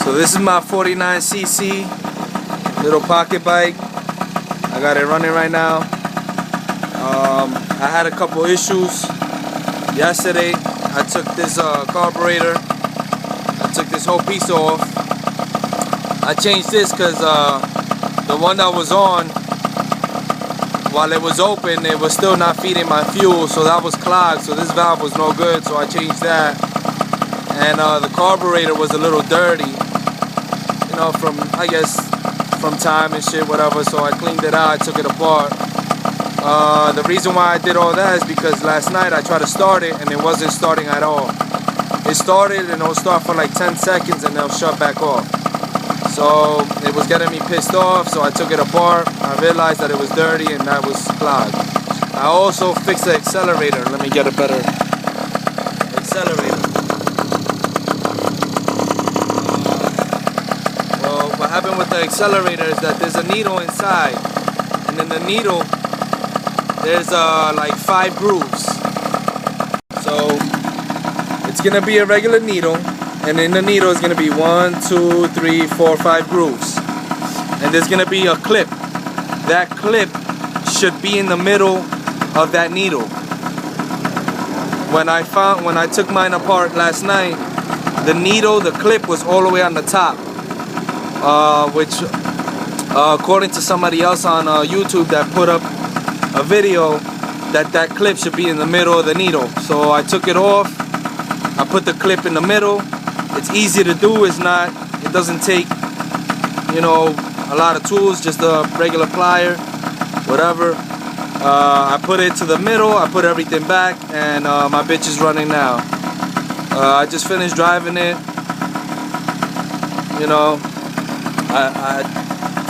So this is my 49cc little pocket bike. I got it running right now. I had a couple issues yesterday. I took this carburetor. I took this whole piece off. I changed this because the one that was on, while it was open, it was still not feeding my fuel, so that was clogged. So this valve was no good, so I changed that. And the carburetor was a little dirty, you know, from, I guess, from time and shit, whatever. So I cleaned it out, I took it apart. The reason why I did all that is because last night I tried to start it and it wasn't starting at all. It started and it'll start for like 10 seconds and it'll shut back off. So it was getting me pissed off, so I took it apart. I realized that it was dirty and that was clogged. I also fixed the accelerator. Let me get a better accelerator. Well, what happened with the accelerator is that there's a needle inside, and in the needle there's like 5 grooves. So it's gonna be a regular needle, and in the needle is gonna be 1, 2, 3, 4, 5 grooves, and there's gonna be a clip. That clip should be in the middle of that needle. When I took mine apart last night, the clip was all the way on the top, which according to somebody else on YouTube that put up a video, that clip should be in the middle of the needle. So I took it off, I put the clip in the middle. It's easy to do, it doesn't take, you know, a lot of tools, just a regular plier, whatever. I put it to the middle, I put everything back, and my bitch is running now. I just finished driving it, you know, I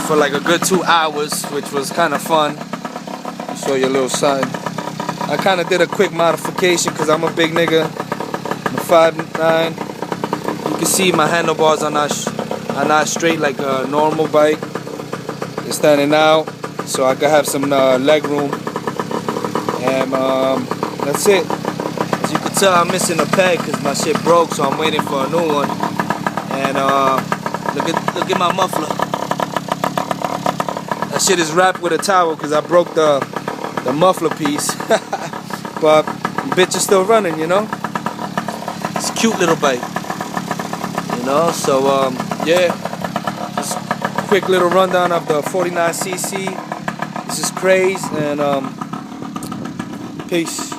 for like a good 2 hours, which was kind of fun. Show you a little something. I kind of did a quick modification because I'm a big nigga. I'm 5'9". You can see my handlebars are not straight like a normal bike. They're standing out, so I can have some leg room. And that's it. As you can tell, I'm missing a peg because my shit broke, so I'm waiting for a new one. And look at my muffler. That shit is wrapped with a towel because I broke the muffler piece. But the bitch is still running, you know. It's a cute little bike, you know. So yeah, just quick little rundown of the 49cc. This is Craze, and peace.